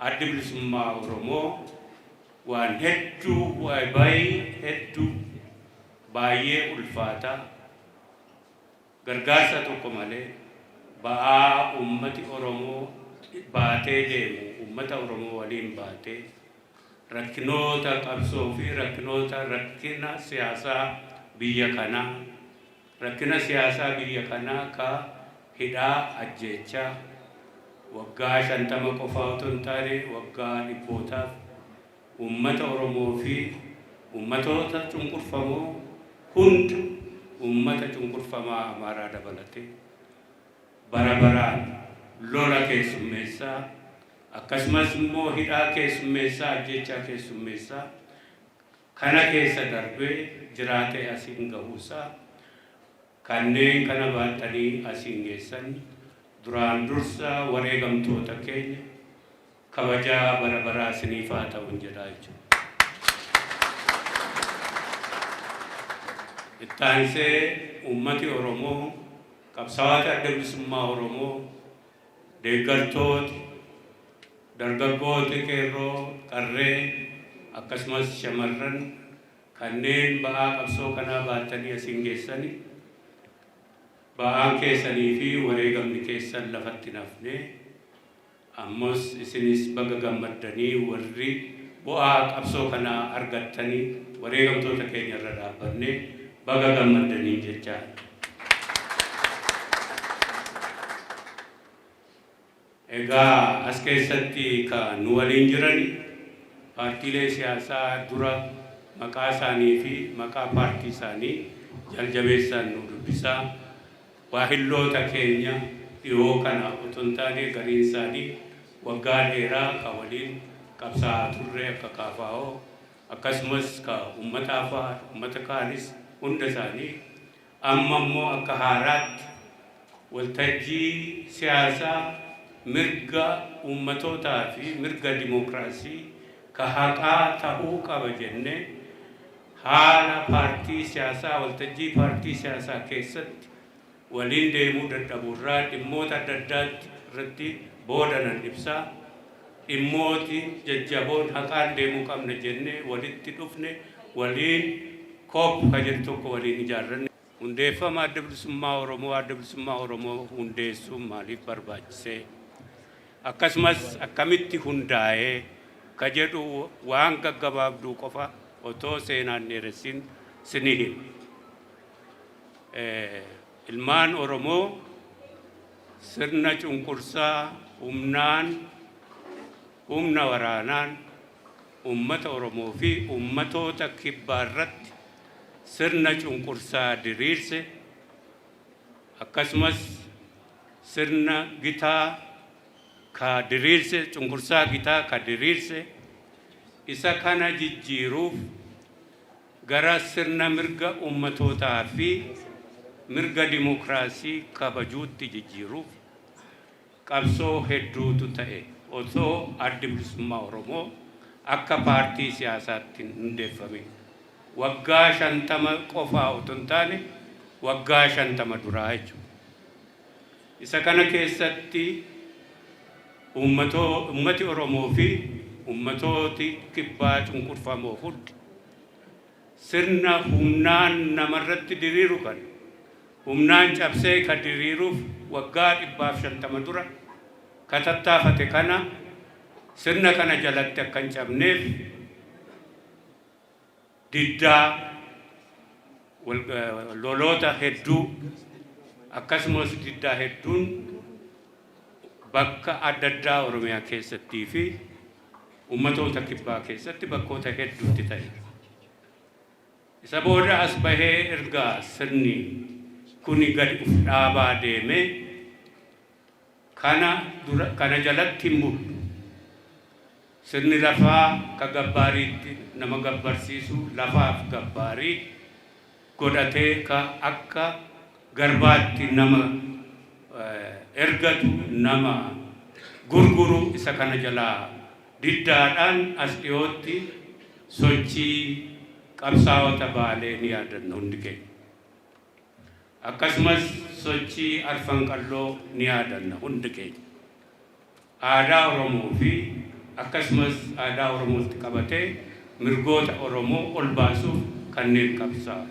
adda bilisummaa Oromoo waan hedduu waa'ee hedduu baay'ee ulfaataa gargaarsa tokko malee ba'aa ummati Oromoo baatee deemu ummata Oromoo waliin baatee rakkinoota qabsoo fi rakkina siyaasaa biyya kanaa rakkina siyaasaa biyya kanaa ka hidhaa ajjeechaa waggaa 50 qofa otoo hin taane waggaa dhibbootaaf ummata Oromoo fi ummatoota cunqurfamoo hunda ummata cunqurfamaa Amaaraa dabalatee barabaraan lola keessummeessaa akkasumas immoo hidhaa keessummeessaa ajjeechaa keessummeessaa kana keessa darbee jiraatee asiin gahuusaa kanneen kana baatanii asiin geessan duraan dursa wareegamtoota keenya kabajaa barabaraa isiniif haa ta'u jedhaa jechuudha. Ittaansee ummati Oromoo qabsaa'ota adda bilisummaa Oromoo deeggartooti dargaggooti qeerroo qarree akkasumas shamarran kanneen ba'aa qabsoo kanaa baatanii asiin geessanii ba'aan keessanii fi wareegamni keessan lafatti nafne ammas isinis baga gammaddanii warri bu'aa qabsoo kanaa argattanii wareegamtoota keenya irra dhaabbanne baga gammaddanii jechaa. Egaa as keessatti kan nu waliin jiran paartiilee siyaasaa dura maqaa isaanii fi maqaa paartii isaanii jaljabeessaan nu dubbisaa waahilloota keenya dhiyoo kana otoo hin taane gariin isaanii waggaa dheeraa ka waliin qabsaa'aa turre akka kaafaa'oo akkasumas ka uummata kaanis hunda isaanii amma immoo akka haaraatti waltajjii siyaasaa mirga uummatootaa fi mirga dimookiraasii ka haqaa ta'uu qaba jennee haala paartii siyaasaa waltajjii paartii siyaasaa keessatti waliin deemuu dadhabuurraa dhimmoota adda addaatti irratti boodanan ibsaa dhimmooti jajjaboon haqaan deemuu qabna jennee walitti dhufne waliin kopha jedhu tokko waliin ijaarranne hundeeffama adda bilisummaa Oromoo hundeessuun maaliif barbaachisee akkasumas akkamitti hundaa'ee ka jedhu waan gaggabaabduu qofa otoo seenaan dheeressin sinii hima. Ilmaan Oromoo sirna cunqursaa humna waraanaan ummata Oromoo fi ummatoota kibbaa irratti sirna cunqursaa diriirse akkasumas sirna gitaa ka diriirse cunqursaa gitaa ka diriirse isa kana jijjiiruuf gara sirna mirga ummatootaa fi mirga dimookiraasii kabajuutti jijjiiruuf qabsoo hedduutu ta'e osoo adda bilisummaa Oromoo akka paartii siyaasaatti hundeeffame waggaa 50 qofaa otoo hin taane waggaa 50 duraa jechuudha. Isa kana keessatti ummati Oromoo fi ummatooti kibbaa cunqurfamoo hundi sirna humnaan namarratti diriiru kan humnaan cabsee ka diriiruuf waggaa 150 dura ka tattaafate kana sirna kana jalatti akka hin cabneef diddaa loloota hedduu akkasumas diddaa hedduun bakka adda addaa Oromiyaa keessattii fi ummatoota kibbaa keessatti bakkoota hedduutti ta'e. Isa booda as bahee ergaa sirni kuni gadi uf dhaabaa deeme kana jalatti mul'u sirni lafaa ka gabbaariitti nama gabbarsiisu lafaaf gabbaarii godhatee ka akka garbaatti nama ergatu nama gurguru isa kana jalaa diddaadhaan as dhiyootti sochii qabsaa'ota baalee ni yaadanna hundi keenya. Akkasumas sochii arfan qalloo ni yaadanna hundi keenya. Aadaa Oromoo fi akkasumas aadaa Oromootti qabatee mirgoota Oromoo ol baasuuf kanneen qabsaa'an.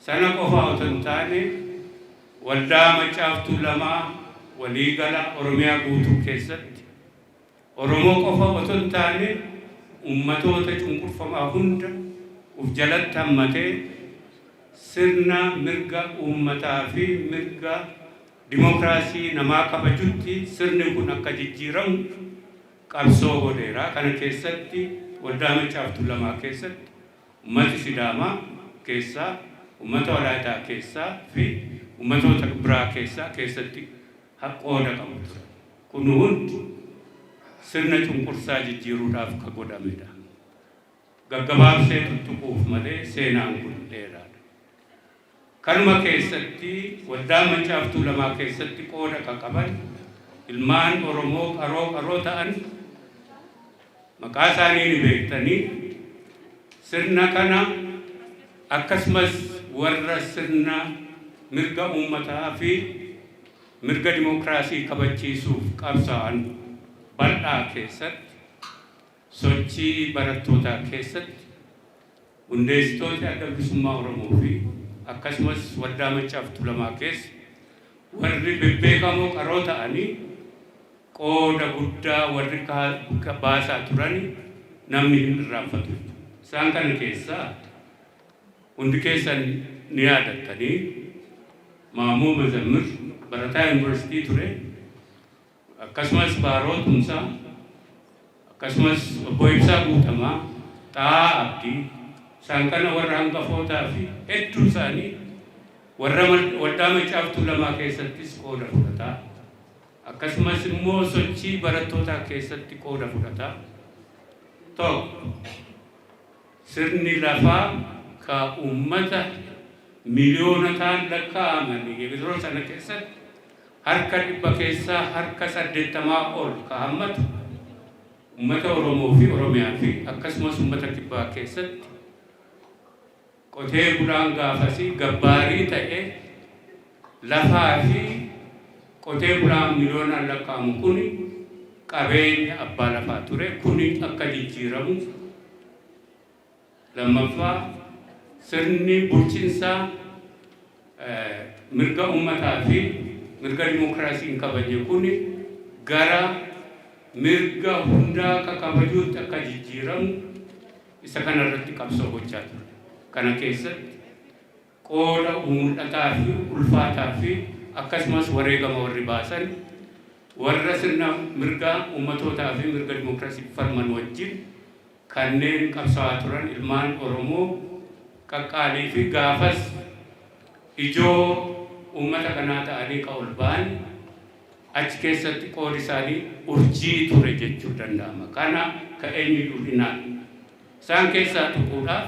Sana qofa otoo hin taane waldaa Maccaa Tuulamaa waliigala Oromiyaa guutuu keessatti Oromoo qofa otoo hin taane ummatoota cunqurfamaa hunda uf jalatti hammatee sirna mirga uummataa fi mirga dimokiraasii namaa kabajutti sirni kun akka jijjiiramu qabsoo godheera. Kana keessatti waldaa Maccaa Tuulamaa keessatti ummati Sidaamaa keessaa, ummata Walaayitaa keessaa fi ummatoota biraa keessatti qooda qabu ture. Kun hundi sirna cunqursaa jijjiiruudhaaf ka godhamedha. Gaggabaabsee tuttuquuf malee seenaan kun dheeraadha. Kanuma keessatti waldaa Maccaa Tuulamaa keessatti qooda ka qaban ilmaan Oromoo qaroo ta'an maqaa isaanii ni beektanii sirna kana akkasumas warra sirna mirga uummataa fi mirga dimokiraasii kabachiisuuf qabsaa'an bal'aa keessatti sochii barattootaa keessatti hundeessitoota adda bilisummaa Oromoo fi akkasumas waldaa Maccaa Tuulamaa keessa warri bebbeekamoo qaroo ta'anii qooda guddaa warri baasaa turani namni hin irraanfatu. Isaan kana keessaa hundi keessan ni yaadattanii Maamuu Mazammir barataa yuunivarsiitii ture, akkasumas Baaroo Tumsaa, akkasumas Obbo Ibsaa Guutamaa, Xahaa Abdii, isaan kana warra hangafootaa fi hedduu isaanii warra waldaa Maccaa Tuulamaa keessattis qooda fudhataa, akkasumas immoo sochii barattootaa keessatti qooda fudhataa. Tokko sirni lafaa ka uummata miliyoonotaan lakkaa'aman yeroo sana keessatti harka 100 keessaa harka 80 ol ka hammatu uummata Oromoo fi Oromiyaa fi akkasumas uummata Kibbaa keessatti qotee bulaan gaafasii gabbaarii ta'e lafaa fi qotee bulaan miliyoonaan lakkaa'amu kuni qabeenya abbaa lafaa ture. Kuni akka jijjiiramu. Lammaffaa sirni bulchiinsaa mirga uummataa fi mirga dimokiraasiin kabajne kuni gara mirga hundaa ka kabajuutti akka jijjiiramu isa kanarratti qabsoo gochaa ture. Kana keessatti qooda mul'ataa fi ulfaataa fi akkasumas wareegama warri baasan warra sirna mirga uummatootaa fi mirga dimokiraasii falman wajjin kanneen qabsaa'aa turan ilmaan Oromoo qaqqaalii fi gaafas ijoo uummata kanaa ta'anii ka ol ba'an achi keessatti qoodi isaanii urjii ture jechuu danda'ama. Kana ka eenyuyyuu hinaan isaan keessaa tuquudhaaf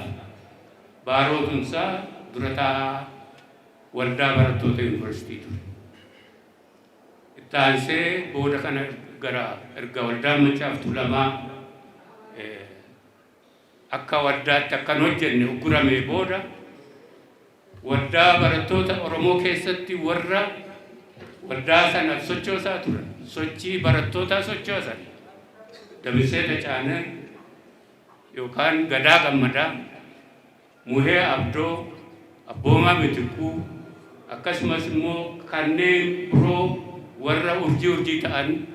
Baaroo Tumsaa dura taa'aa waldaa barattoota yuunivarsiitii ture. Itti aansee booda kana gara erga waldaa Maccaa Tuulamaa akka waldaatti akkan hojjenne ugguramee booda waldaa barattoota Oromoo keessatti warra waldaa sana sochoosaa turan, sochii barattootaa sochoosan Damisee Tacaanaa yookaan Gadaa Gammadaa, Muhee Abdoo, Abboomaa Mitikuu, akkasumas immoo kanneen biroo warra urjii ta'an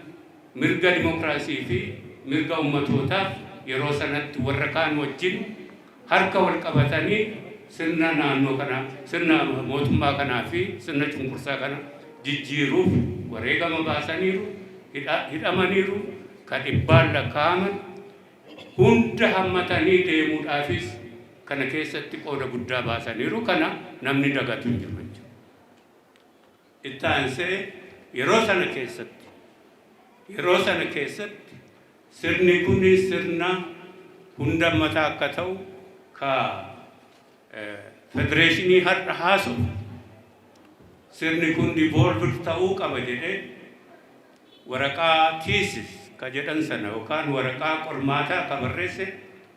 mirga dimokiraasii fi mirga uummatootaaf yeroo sanatti warra kaan wajjin harka wal qabatanii sirna naannoo kana, sirna mootummaa kanaa fi sirna cunqursaa kana jijjiiruuf wareegama baasaniiru, hidhamaniiru, ka dhibbaan lakkaa'aman hunda hammatanii deemuudhaafis kana keessatti qooda guddaa baasaniiru. Kana namni dagatu hin jiru jechuudha. Itti aansee yeroo sana keessatti sirni kun sirna hunda mataa akka ta'u ka federeeshinii har'a haasa'u sirni kun devolved ta'uu qaba jedhee waraqaa thesis ka jedhan sana yookaan waraqaa qormaataa ka barreesse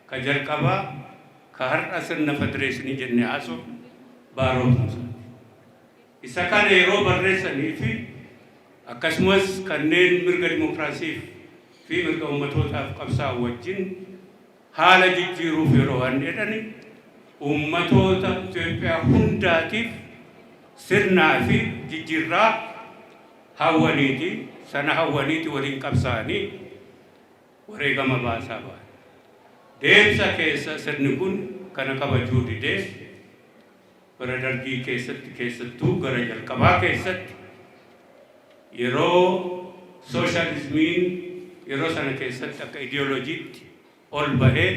ka jalqabaa ka har'a sirna federeeshinii jennee haasa'u Baaroo Tumsaa. Isa kana yeroo barreessanii fi akkasumas kanneen mirga dimokiraasiif fi mirga ummatootaaf qabsaa'u wajjin haala jijjiiruuf yeroo waan jedhani ummatoota Itoophiyaa hundaatiif sirnaa fi jijjiirraa hawwaniiti sana hawwaniiti waliin qabsaa'anii wareegama baasaa ba'an. Deemsa keessa sirni kun kana kabajuu didee bara dargii keessattuu gara jalqabaa keessatti yeroo sooshaalizimiin yeroo sana keessatti akka ideoloojiitti ol bahee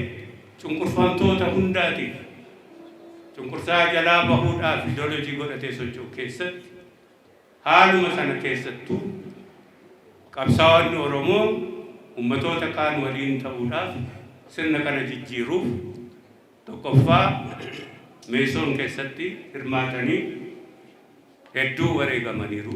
cunqurfamtoota hundaatiif cunqursaa jalaa bahuudhaaf ideoloojii godhatee socho'u keessatti haaluma sana keessattuu qabsaa'onni Oromoo ummatoota kaan waliin ta'uudhaaf sirna kana jijjiiruuf tokkoffaa meesoon keessatti hirmaatanii hedduu wareegamaniiru.